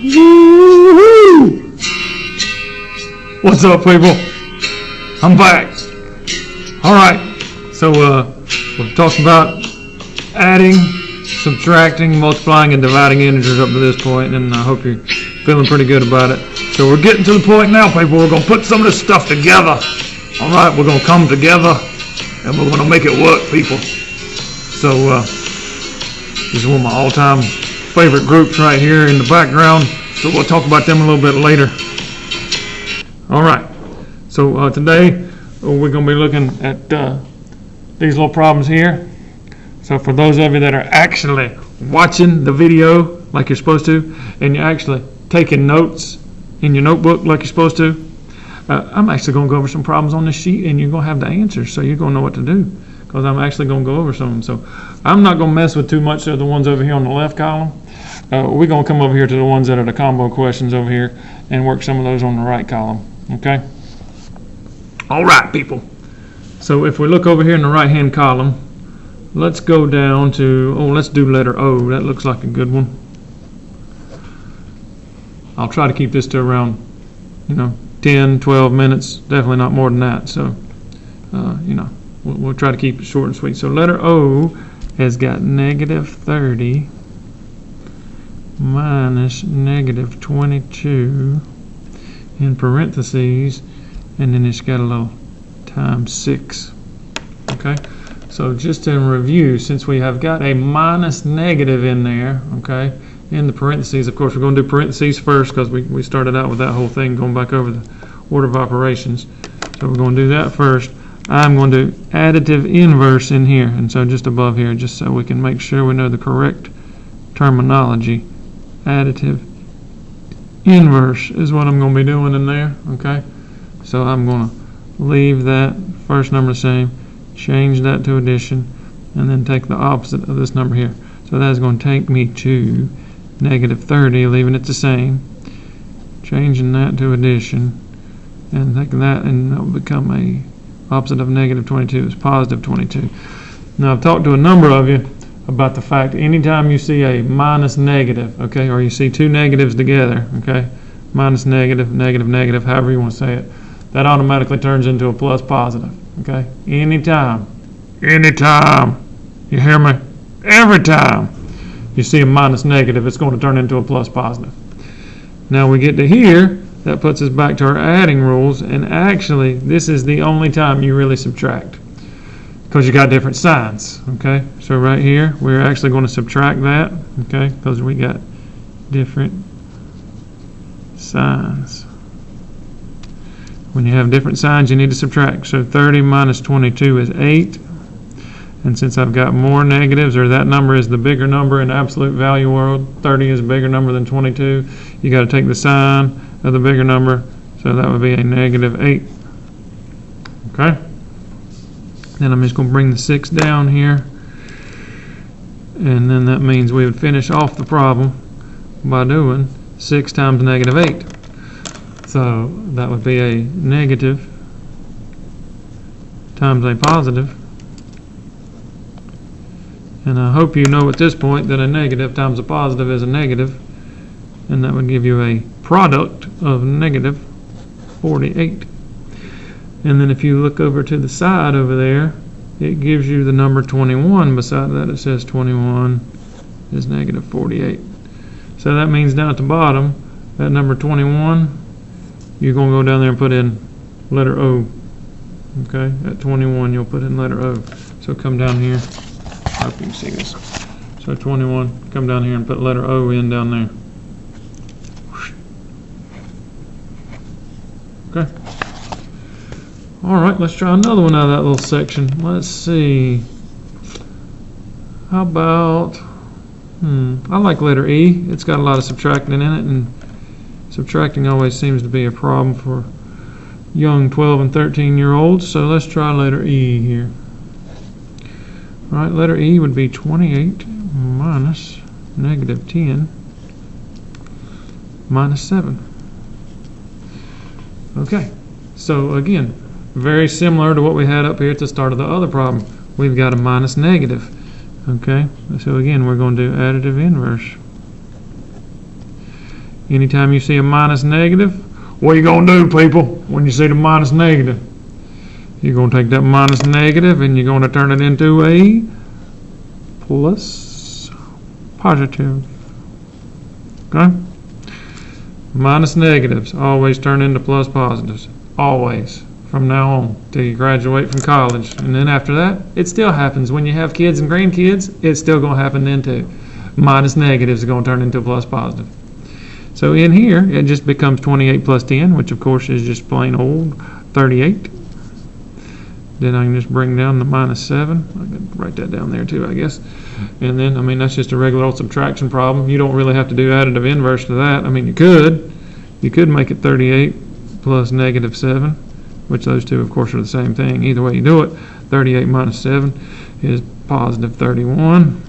Woo-hoo! What's up, people? I'm back. Alright, so we've talked about adding, subtracting, multiplying, and dividing integers up to this point, and I hope you're feeling pretty good about it. So we're getting to the point now, people. We're going to put some of this stuff together. Alright, we're going to come together, and we're going to make it work, people. So this is one of my all-time favorite groups right here in the background, so we'll talk about them a little bit later. Alright, so today we're going to be looking at these little problems here. So for those of you that are actually watching the video like you're supposed to, and you're actually taking notes in your notebook like you're supposed to, I'm actually going to go over some problems on this sheet, and you're going to have the answers, so you're going to know what to do, because I'm actually going to go over some. So I'm not going to mess with too much of the ones over here on the left column. We're going to come over here to the ones that are the combo questions over here and work some of those on the right column. Okay? All right, people. So if we look over here in the right-hand column, let's go down to, let's do letter O. That looks like a good one. I'll try to keep this to around, 10, 12 minutes. Definitely not more than that. So, we'll try to keep it short and sweet. So letter O has got negative 30 minus negative 22 in parentheses, and then it's got a little times 6. Okay, so just in review, since we have got a minus negative in there, okay, in the parentheses, of course we're going to do parentheses first because we started out with that whole thing going back over the order of operations. So we're going to do that first. I'm going to do additive inverse in here, and so just above here, just so we can make sure we know the correct terminology. Additive inverse is what I'm going to be doing in there. Okay, so I'm going to leave that first number the same, change that to addition, and then take the opposite of this number here. So that's going to take me to negative 30, leaving it the same, changing that to addition, and taking that, and that will become a opposite of negative 22 is positive 22. Now I've talked to a number of you about the fact anytime you see a minus negative, okay, or you see two negatives together, okay, minus negative, negative, negative, however you want to say it, that automatically turns into a plus positive, okay? Anytime, you hear me? Every time you see a minus negative, it's going to turn into a plus positive. Now we get to here, that puts us back to our adding rules, and actually this is the only time you really subtract, because you got different signs, okay? So right here, we're actually going to subtract that, okay, because we got different signs. When you have different signs, you need to subtract. So 30 minus 22 is 8. And since I've got more negatives, or that number is the bigger number in the absolute value world, 30 is a bigger number than 22, you got to take the sign of the bigger number. So that would be a negative 8. Okay? Then I'm just going to bring the 6 down here. And then that means we would finish off the problem by doing 6 times negative 8. So that would be a negative times a positive. And I hope you know at this point that a negative times a positive is a negative. And that would give you a product of negative 48. And then if you look over to the side over there, it gives you the number 21. Beside that it says 21 is negative 48. So that means down at the bottom, that number 21, you're going to go down there and put in letter O. Okay, at 21 you'll put in letter O. So come down here. I hope you can see this. So 21, come down here and put letter O in down there. Okay. Alright, let's try another one out of that little section. Let's see. How about, I like letter E. It's got a lot of subtracting in it, and subtracting always seems to be a problem for young 12 and 13-year-olds, so let's try letter E here. Alright, letter E would be 28 minus negative 10 minus 7. Okay, so again, very similar to what we had up here at the start of the other problem. We've got a minus negative. Okay, so again, we're going to do additive inverse. anytime you see a minus negative, what are you going to do, people, when you see the minus negative? You're going to take that minus negative and you're going to turn it into a plus positive. Okay? Minus negatives always turn into plus positives. Always. From now on till you graduate from college. And then after that, it still happens. When you have kids and grandkids, it's still going to happen then too. Minus negatives are going to turn into a plus positive. So in here, it just becomes 28 plus 10, which of course is just plain old 38. Then I can just bring down the minus 7. I can write that down there too, I guess. And then, I mean, that's just a regular old subtraction problem. You don't really have to do additive inverse to that. I mean, you could. You could make it 38 plus negative 7, which those two, of course, are the same thing. Either way you do it, 38 minus 7 is positive 31.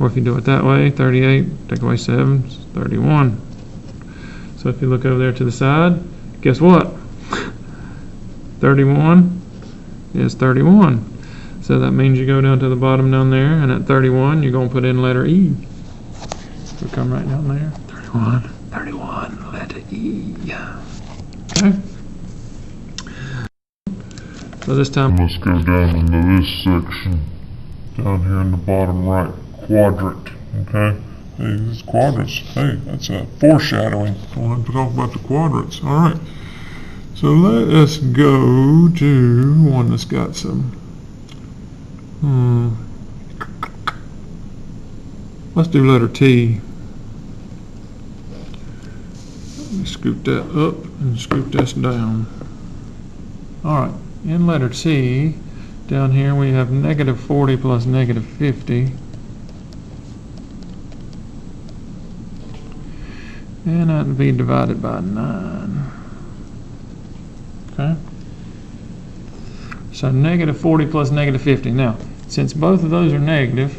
Or if you do it that way, 38, take away 7, is 31. So if you look over there to the side, guess what? 31 is 31. So that means you go down to the bottom down there, and at 31, you're going to put in letter E. So come right down there. 31, letter E. Okay? So this time, let's go down into this section, down here in the bottom right quadrant, okay? Hey, these quadrants, hey, that's a foreshadowing. We'll have to talk about the quadrants, all right. So let us go to one that's got some, let's do letter T. Let me scoop that up and scoop this down. All right, in letter T, down here we have negative 40 plus negative 50. And that would be divided by 9. Okay? So negative 40 plus negative 50. Now, since both of those are negative,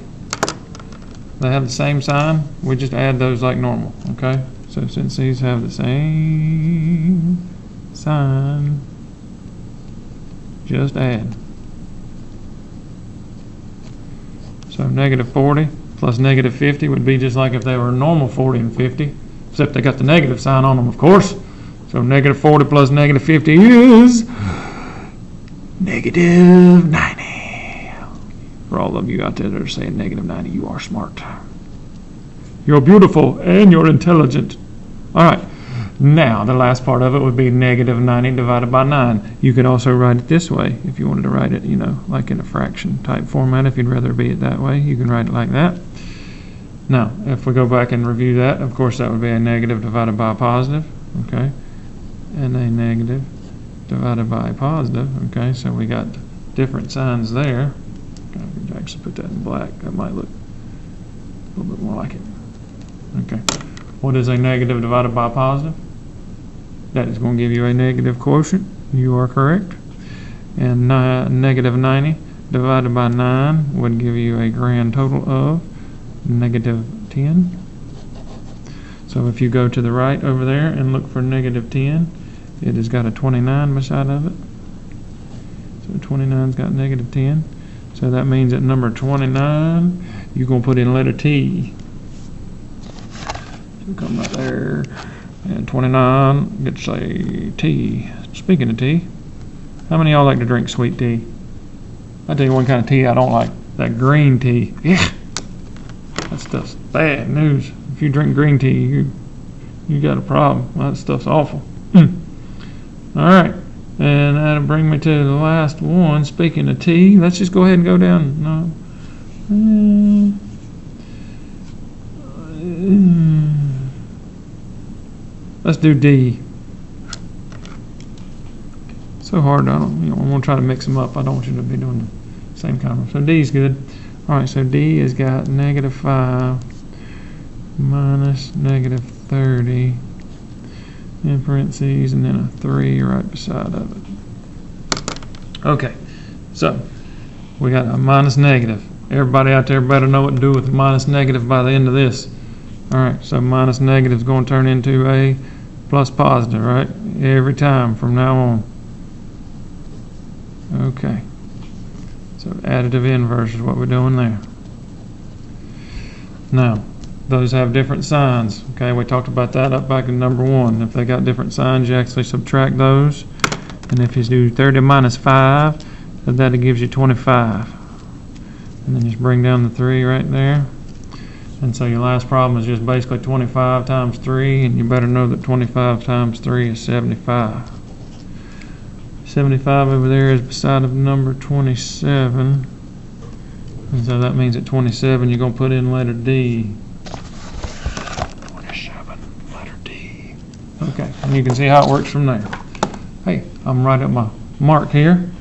they have the same sign, we just add those like normal. Okay? So since these have the same sign, just add. So negative 40 plus negative 50 would be just like if they were normal 40 and 50. Except they got the negative sign on them, of course. So negative 40 plus negative 50 is negative 90. For all of you out there that are saying negative 90, you are smart. You're beautiful and you're intelligent. All right. Now, the last part of it would be negative 90 divided by 9. You could also write it this way if you wanted to write it, you know, like in a fraction type format. If you'd rather be it that way, you can write it like that. Now, if we go back and review that, of course, that would be a negative divided by a positive, okay? And a negative divided by a positive, okay? So we got different signs there. I could actually put that in black. That might look a little bit more like it. Okay. What is a negative divided by a positive? That is going to give you a negative quotient. You are correct. And negative 90 divided by 9 would give you a grand total of negative 10. So if you go to the right over there and look for negative 10, it has got a 29 beside of it. So 29's got negative 10. So that means at number 29, you're going to put in letter T. So come right there. And 29 gets a T. Speaking of tea, how many of y'all like to drink sweet tea? I'll tell you one kind of tea I don't like. That green tea. Yeah. That stuff's bad news. If you drink green tea, you got a problem. That stuff's awful. All right, and that'll bring me to the last one. Speaking of tea, let's just go ahead and go down. No. Let's do D. So hard. I'm gonna try to mix them up. I don't want you to be doing the same kind of. So D's good. All right, so D has got negative 5 minus negative 30 in parentheses and then a 3 right beside of it. Okay, so we got a minus negative. Everybody out there better know what to do with minus negative by the end of this. All right, so minus negative is going to turn into a plus positive, right? Every time from now on. Okay. So additive inverse is what we're doing there. Now, those have different signs. Okay, we talked about that up back in number 1. If they got different signs, you actually subtract those. And if you do 30 minus 5, then that gives you 25. And then just bring down the 3 right there. And so your last problem is just basically 25 times 3, and you better know that 25 times 3 is 75. 75 over there is beside of number 27. And so that means at 27 you're going to put in letter D. 27, letter D. Okay, and you can see how it works from there. Hey, I'm right at my mark here.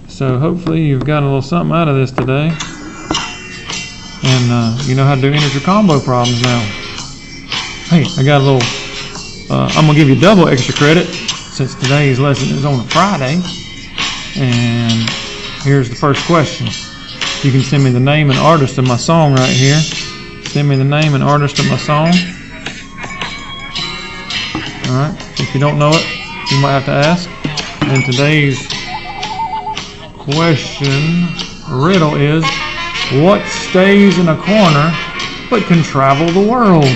So hopefully you've got a little something out of this today. And you know how to do integer combo problems now. Hey, I got a little, I'm going to give you double extra credit since today's lesson is on a Friday. And here's the first question. You can send me the name and artist of my song right here. Send me the name and artist of my song. Alright, if you don't know it, you might have to ask. And today's question, riddle is, what stays in a corner but can travel the world?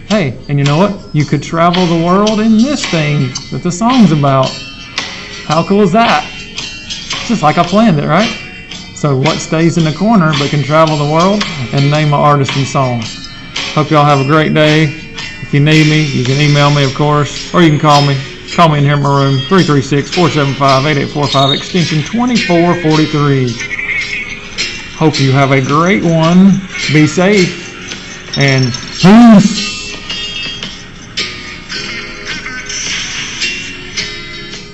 Hey, and you know what? You could travel the world in this thing that the song's about. How cool is that? Just like I planned it, right? So what stays in the corner but can travel the world? And name my artist and song. Hope y'all have a great day. If you need me, you can email me, of course, or you can call me. Call me in here in my room, 336-475-8845, extension 2443. Hope you have a great one. Be safe. And peace.